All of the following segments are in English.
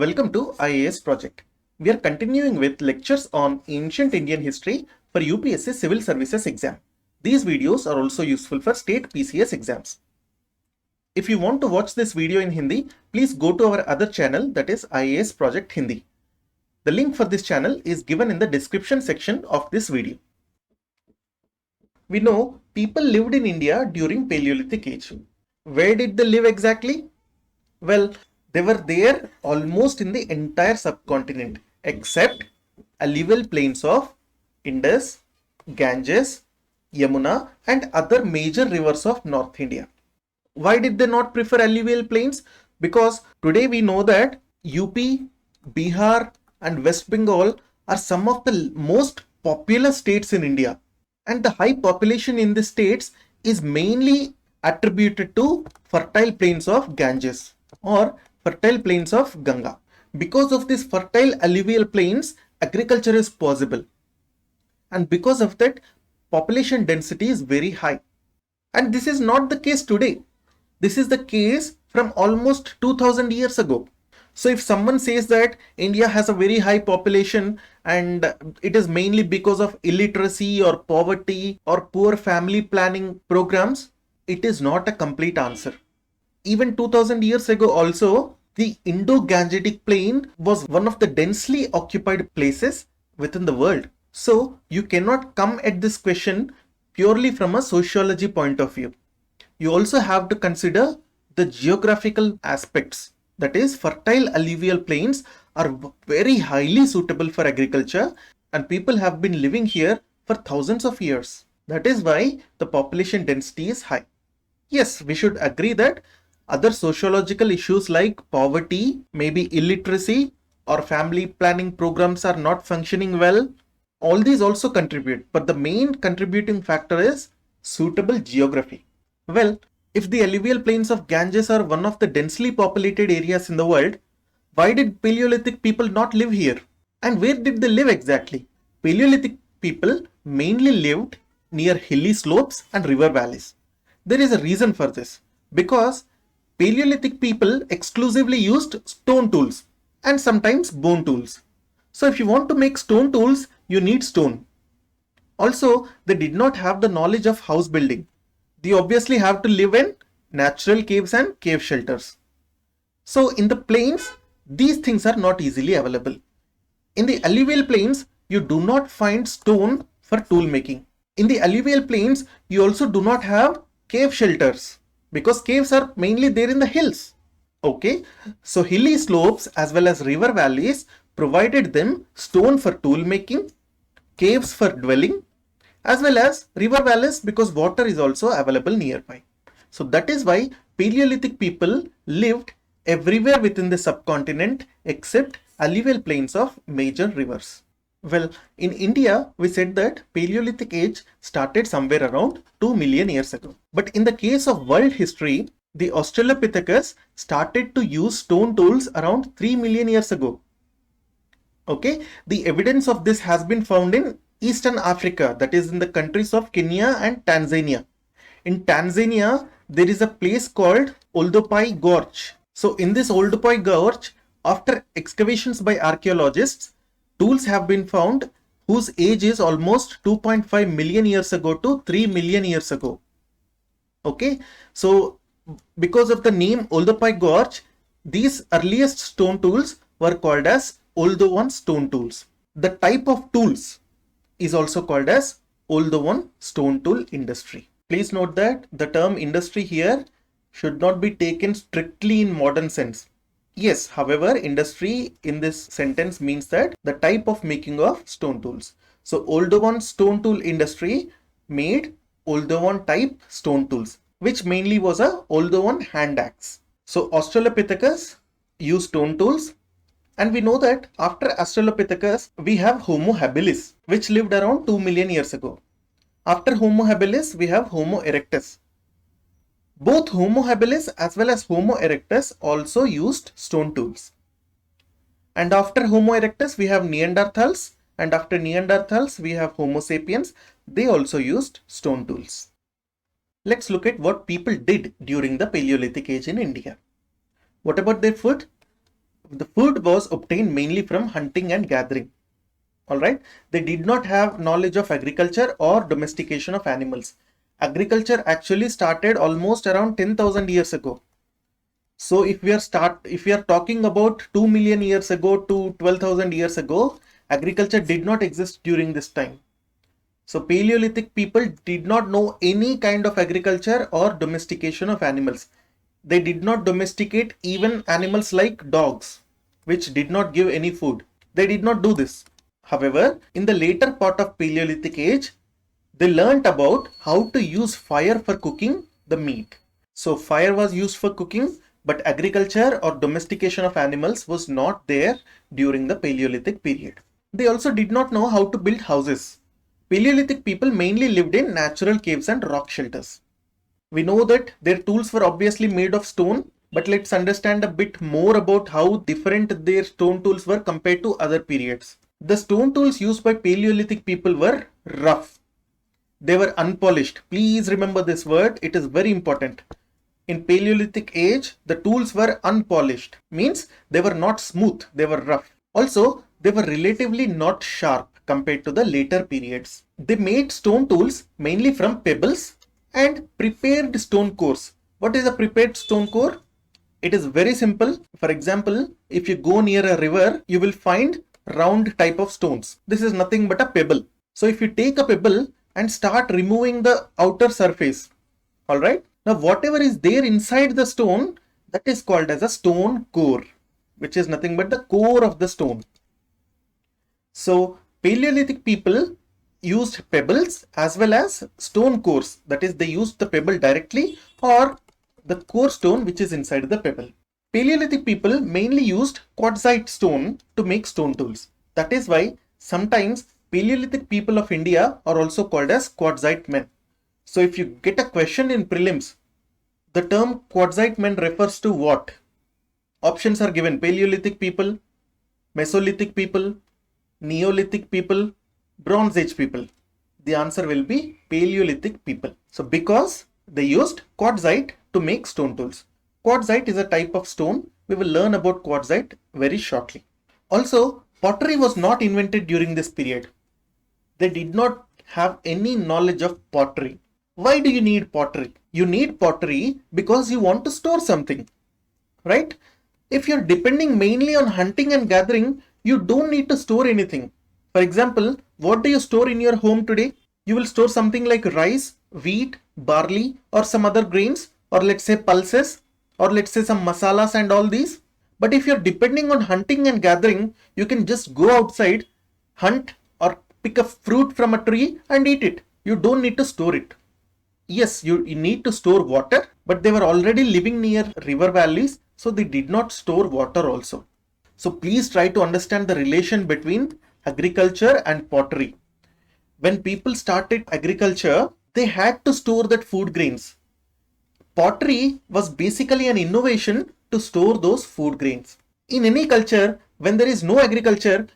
Welcome to IAS project. We are continuing with lectures on ancient Indian history for UPSC Civil Services exam. These videos are also useful for state PCS exams. If you want to watch this video in Hindi, please go to our other channel, that is IAS Project Hindi. The link for this channel is given in the description section of this video. We know people lived in India during Paleolithic Age. Where did they live exactly? Well, they were there almost in the entire subcontinent except alluvial plains of Indus, Ganges, Yamuna and other major rivers of North India. Why did they not prefer alluvial plains? Because today we know that UP, Bihar and West Bengal are some of the most populous states in India. And the high population in the states is mainly attributed to fertile plains of Ganges or fertile plains of Ganga. Because of these fertile alluvial plains, agriculture is possible. And because of that, population density is very high. And this is not the case today. This is the case from almost 2000 years ago. So if someone says that India has a very high population and it is mainly because of illiteracy or poverty or poor family planning programs, it is not a complete answer. Even 2000 years ago also, the Indo-Gangetic Plain was one of the densely occupied places within the world. So you cannot come at this question purely from a sociology point of view. You also have to consider the geographical aspects. That is, fertile alluvial plains are very highly suitable for agriculture and people have been living here for thousands of years. That is why the population density is high. Yes, we should agree that other sociological issues like poverty, maybe illiteracy or family planning programs are not functioning well. All these also contribute, but the main contributing factor is suitable geography. Well, if the alluvial plains of Ganges are one of the densely populated areas in the world, why did Paleolithic people not live here? And where did they live exactly? Paleolithic people mainly lived near hilly slopes and river valleys. There is a reason for this, because Paleolithic people exclusively used stone tools and sometimes bone tools. So if you want to make stone tools, you need stone. Also, they did not have the knowledge of house building. They obviously have to live in natural caves and cave shelters. So in the plains, these things are not easily available. In the alluvial plains, you do not find stone for tool making. In the alluvial plains, you also do not have cave shelters because caves are mainly there in the hills. Okay, so hilly slopes as well as river valleys provided them stone for tool making, caves for dwelling, as well as river valleys because water is also available nearby. So that is why Paleolithic people lived everywhere within the subcontinent except alluvial plains of major rivers. Well, in India, we said that Paleolithic Age started somewhere around 2 million years ago. But in the case of world history, the Australopithecus started to use stone tools around 3 million years ago. Okay, the evidence of this has been found in Eastern Africa, that is in the countries of Kenya and Tanzania. In Tanzania, there is a place called Oldopai Gorge. So in this Oldopai Gorge, after excavations by archaeologists, tools have been found whose age is almost 2.5 million years ago to 3 million years ago. Okay, so because of the name Oldopai Gorge, these earliest stone tools were called as Oldowan stone tools. The type of tools is also called as Oldowan stone tool industry. Please note that the term industry here should not be taken strictly in modern sense. Yes, however, industry in this sentence means that the type of making of stone tools. So Oldowan stone tool industry made Oldowan type stone tools, which mainly was a Oldowan hand axe. So Australopithecus used stone tools. And we know that after Australopithecus, we have Homo habilis, which lived around 2 million years ago. After Homo habilis, we have Homo erectus. Both Homo habilis as well as Homo erectus also used stone tools. And after Homo erectus, we have Neanderthals. And after Neanderthals, we have Homo sapiens. They also used stone tools. Let's look at what people did during the Paleolithic Age in India. What about their food? The food was obtained mainly from hunting and gathering. Alright, they did not have knowledge of agriculture or domestication of animals. Agriculture actually started almost around 10,000 years ago. So if we are talking about 2 million years ago to 12,000 years ago, agriculture did not exist during this time. So Paleolithic people did not know any kind of agriculture or domestication of animals. They did not domesticate even animals like dogs, which did not give any food. They did not do this. However, in the later part of Paleolithic age, they learnt about how to use fire for cooking the meat. So fire was used for cooking, but agriculture or domestication of animals was not there during the Paleolithic period. They also did not know how to build houses. Paleolithic people mainly lived in natural caves and rock shelters. We know that their tools were obviously made of stone, but let's understand a bit more about how different their stone tools were compared to other periods. The stone tools used by Paleolithic people were rough. They were unpolished. Please remember this word, it is very important. In Paleolithic age, the tools were unpolished, means they were not smooth, they were rough. Also, they were relatively not sharp compared to the later periods. They made stone tools mainly from pebbles and prepared stone cores. What is a prepared stone core? It is very simple. For example, if you go near a river, you will find round type of stones. This is nothing but a pebble. So if you take a pebble and start removing the outer surface, alright, now whatever is there inside the stone, that is called as a stone core, which is nothing but the core of the stone. So Paleolithic people used pebbles as well as stone cores, that is they used the pebble directly or the core stone which is inside the pebble. Paleolithic people mainly used quartzite stone to make stone tools. That is why sometimes Paleolithic people of India are also called as quartzite men. So if you get a question in prelims, the term quartzite men refers to what? Options are given: Paleolithic people, Mesolithic people, Neolithic people, Bronze Age people. The answer will be Paleolithic people. So because they used quartzite to make stone tools. Quartzite is a type of stone. We will learn about quartzite very shortly. Also, pottery was not invented during this period. They did not have any knowledge of pottery. Why do you need pottery? You need pottery because you want to store something, right? If you're depending mainly on hunting and gathering, you don't need to store anything. For example, what do you store in your home today? You will store something like rice, wheat, barley, or some other grains, or let's say pulses, or let's say some masalas and all these. But if you're depending on hunting and gathering, you can just go outside, hunt, or pick a fruit from a tree and eat it. You don't need to store it. Yes, you need to store water, but they were already living near river valleys, so they did not store water also. So please try to understand the relation between agriculture and pottery. When people started agriculture, they had to store that food grains. Pottery was basically an innovation to store those food grains. In any culture, when there is no agriculture,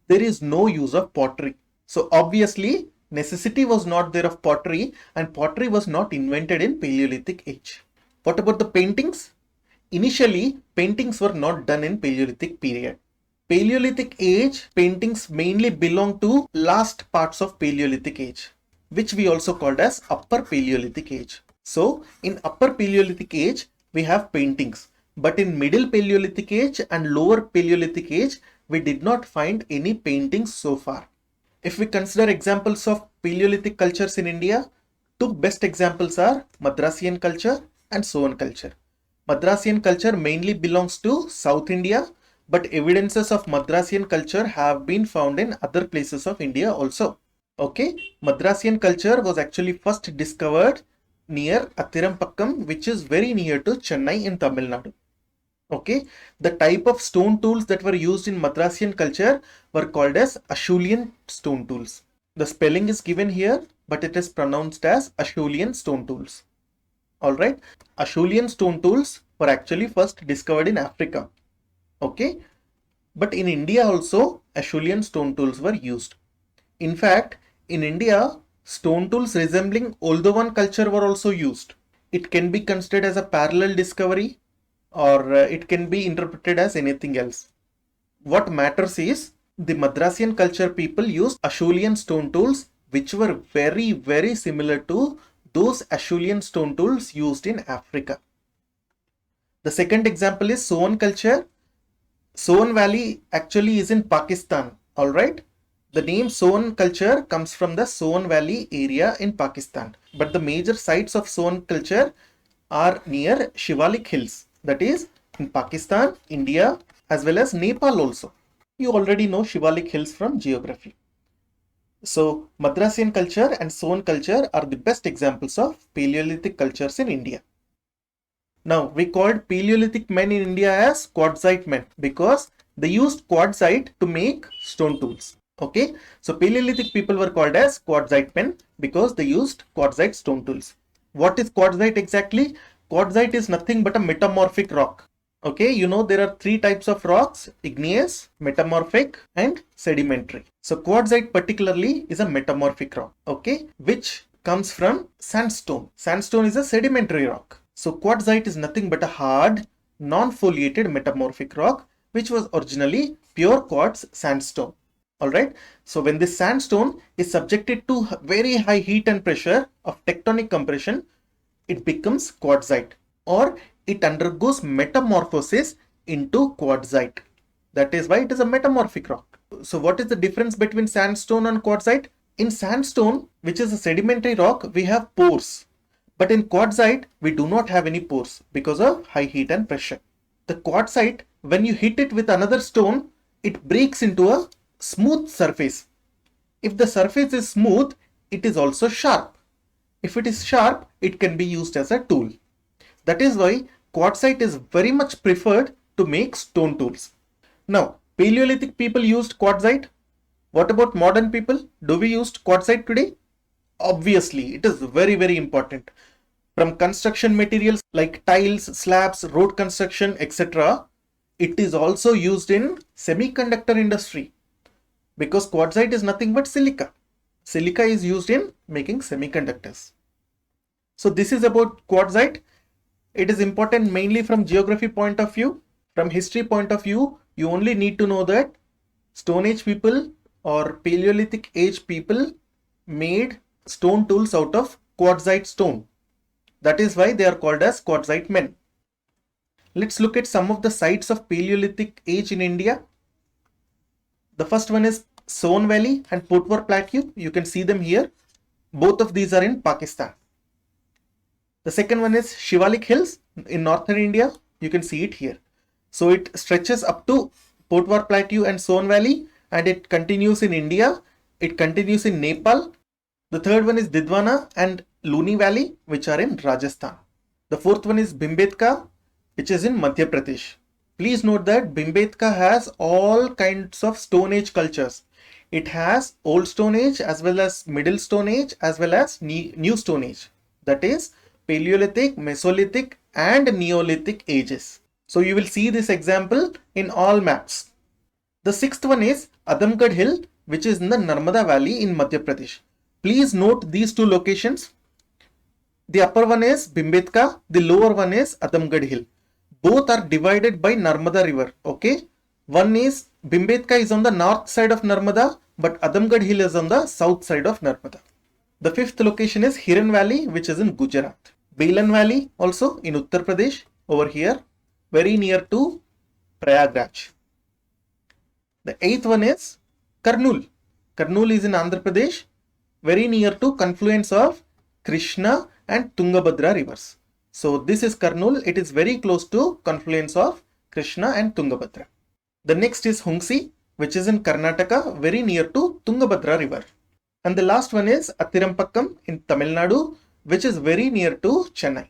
there is no use of pottery. So obviously, necessity was not there of pottery, and pottery was not invented in Paleolithic age. What about the paintings? Initially, paintings were not done in Paleolithic period. Paleolithic age paintings mainly belong to last parts of Paleolithic age, which we also called as Upper Paleolithic age. So in Upper Paleolithic age, we have paintings, but in Middle Paleolithic age and Lower Paleolithic age, we did not find any paintings so far. If we consider examples of Paleolithic cultures in India, two best examples are Madrasian culture and Soan culture. Madrasian culture mainly belongs to South India, but evidences of Madrasian culture have been found in other places of India also. Okay, Madrasian culture was actually first discovered near Athirampakkam, which is very near to Chennai in Tamil Nadu. Okay, the type of stone tools that were used in Madrasian culture were called as Acheulean stone tools. The spelling is given here, but it is pronounced as Acheulean stone tools. Alright, Acheulean stone tools were actually first discovered in Africa. Okay, but in India also Acheulean stone tools were used. In fact, in India, stone tools resembling Oldovan culture were also used. It can be considered as a parallel discovery, or it can be interpreted as anything else. What matters is the Madrasian culture people used Acheulean stone tools which were very, very similar to those Acheulean stone tools used in Africa. The second example is Soan culture. Soan Valley actually is in Pakistan, alright? The name Soan culture comes from the Soan Valley area in Pakistan. But the major sites of Soan culture are near Shivalik Hills, that is in Pakistan, India, as well as Nepal also. You already know Shivalik Hills from geography. So Madrasian culture and Soan culture are the best examples of Paleolithic cultures in India. Now we called Paleolithic men in India as Quartzite men because they used quartzite to make stone tools. Okay, so Paleolithic people were called as Quartzite men because they used quartzite stone tools. What is quartzite exactly? Quartzite is nothing but a metamorphic rock. Okay, you know there are three types of rocks: igneous, metamorphic, and sedimentary. So quartzite particularly is a metamorphic rock, okay, which comes from sandstone. Sandstone is a sedimentary rock. So quartzite is nothing but a hard, non-foliated metamorphic rock which was originally pure quartz sandstone. Alright, so when this sandstone is subjected to very high heat and pressure of tectonic compression, it becomes quartzite, or it undergoes metamorphosis into quartzite. That is why it is a metamorphic rock. So what is the difference between sandstone and quartzite? In sandstone, which is a sedimentary rock, we have pores. But in quartzite, we do not have any pores because of high heat and pressure. The quartzite, when you hit it with another stone, it breaks into a smooth surface. If the surface is smooth, it is also sharp. If it is sharp, it can be used as a tool. That is why quartzite is very much preferred to make stone tools. Now, Paleolithic people used quartzite. What about modern people? Do we use quartzite today? Obviously, it is very, very important. From construction materials like tiles, slabs, road construction, etc., it is also used in semiconductor industry because quartzite is nothing but silica. Silica is used in making semiconductors. So this is about quartzite. It is important mainly from geography point of view. From history point of view, you only need to know that Stone Age people or Paleolithic Age people made stone tools out of quartzite stone. That is why they are called as Quartzite men. Let's look at some of the sites of Paleolithic Age in India. The first one is Soan Valley and Potwar Plateau. You can see them here. Both of these are in Pakistan. The second one is Shivalik Hills in northern India. You can see it here. So it stretches up to Potwar Plateau and Soan Valley, and it continues in India. It continues in Nepal. The third one is Didwana and Luni Valley, which are in Rajasthan. The fourth one is Bhimbetka, which is in Madhya Pradesh. Please note that Bhimbetka has all kinds of Stone Age cultures. It has Old Stone Age as well as Middle Stone Age as well as New Stone Age. That is Paleolithic, Mesolithic and Neolithic ages. So you will see this example in all maps. The sixth one is Adamgarh Hill, which is in the Narmada Valley in Madhya Pradesh. Please note these two locations. The upper one is Bhimbetka, the lower one is Adamgarh Hill. Both are divided by Narmada river. Okay, one is Bhimbetka is on the north side of Narmada, but Adamgarh Hill is on the south side of Narmada. The fifth location is Hiran Valley, which is in Gujarat. Bailan Valley also in Uttar Pradesh, over here, very near to Prayagraj. The eighth one is Kurnool. Kurnool is in Andhra Pradesh, very near to confluence of Krishna and Tungabhadra rivers. So this is Kurnool. It is very close to confluence of Krishna and Tungabhadra. The next is Hunsi, which is in Karnataka, very near to Tungabhadra river. And the last one is Athirampakkam in Tamil Nadu, which is very near to Chennai.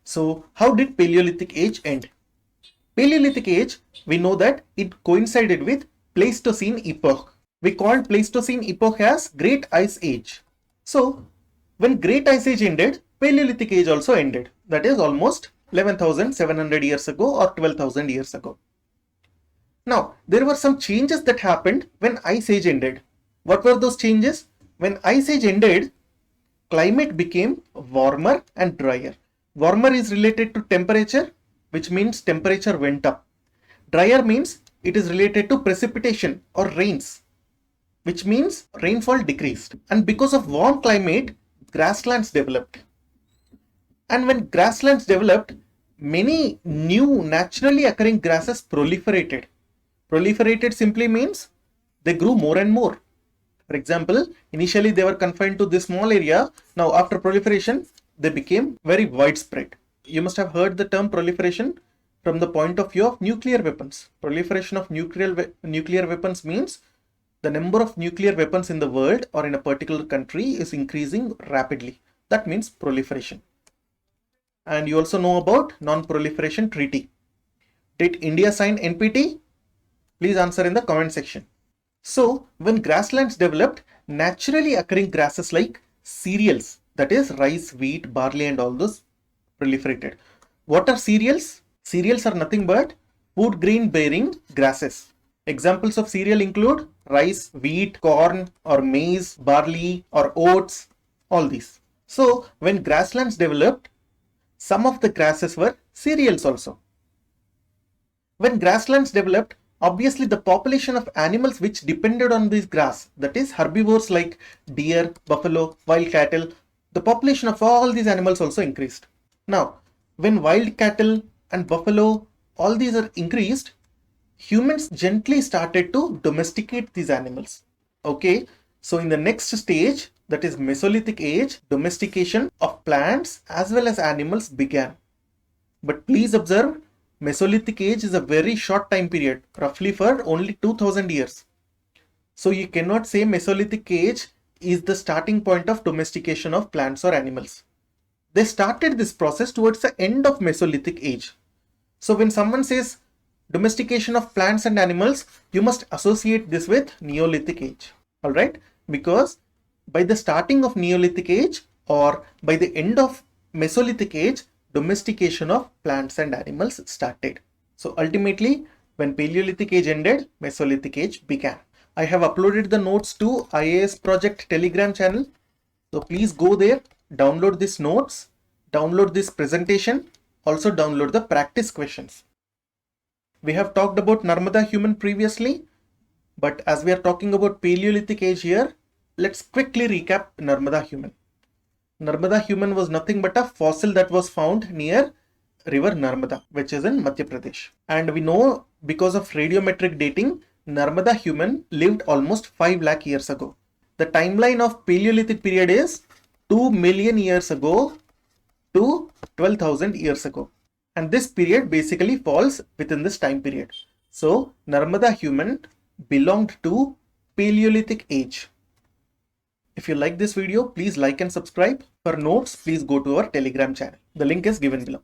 So how did Paleolithic Age end? Paleolithic Age, we know that it coincided with Pleistocene epoch. We called Pleistocene epoch as Great Ice Age. So when Great Ice Age ended, Paleolithic Age also ended. That is almost 11,700 years ago or 12,000 years ago. Now, there were some changes that happened when Ice Age ended. What were those changes? When Ice Age ended, climate became warmer and drier. Warmer is related to temperature, which means temperature went up. Drier means it is related to precipitation or rains, which means rainfall decreased. And because of warm climate, grasslands developed. And when grasslands developed, many new naturally occurring grasses proliferated. Proliferated simply means they grew more and more. For example, initially they were confined to this small area. Now after proliferation, they became very widespread. You must have heard the term proliferation from the point of view of nuclear weapons. Proliferation of nuclear weapons means the number of nuclear weapons in the world or in a particular country is increasing rapidly. That means proliferation. And you also know about non-proliferation treaty. Did India sign NPT? Please answer in the comment section. So when grasslands developed, naturally occurring grasses like cereals, that is rice, wheat, barley and all those proliferated. What are cereals? Cereals are nothing but food grain bearing grasses. Examples of cereal include rice, wheat, corn or maize, barley or oats, all these. So when grasslands developed, some of the grasses were cereals also. When grasslands developed, obviously the population of animals which depended on this grass, that is herbivores like deer, buffalo, wild cattle, the population of all these animals also increased. Now, when wild cattle and buffalo, all these are increased, humans gently started to domesticate these animals. Okay, so in the next stage, that is Mesolithic Age, domestication of plants as well as animals began. But please observe, Mesolithic Age is a very short time period, roughly for only 2000 years. So you cannot say Mesolithic Age is the starting point of domestication of plants or animals. They started this process towards the end of Mesolithic Age. So when someone says domestication of plants and animals, you must associate this with Neolithic Age. Alright? Because by the starting of Neolithic Age or by the end of Mesolithic Age, domestication of plants and animals started. So ultimately, when Paleolithic Age ended, Mesolithic Age began. I have uploaded the notes to IAS Project Telegram channel. So please go there, download these notes, download this presentation, also download the practice questions. We have talked about Narmada human previously, but as we are talking about Paleolithic Age here, let's quickly recap Narmada human. Narmada human was nothing but a fossil that was found near river Narmada, which is in Madhya Pradesh. And we know because of radiometric dating, Narmada human lived almost 5 lakh years ago. The timeline of Paleolithic period is 2 million years ago to 12,000 years ago. And this period basically falls within this time period. So Narmada human belonged to Paleolithic Age. If you like this video, please like and subscribe. For notes, please go to our Telegram channel. The link is given below.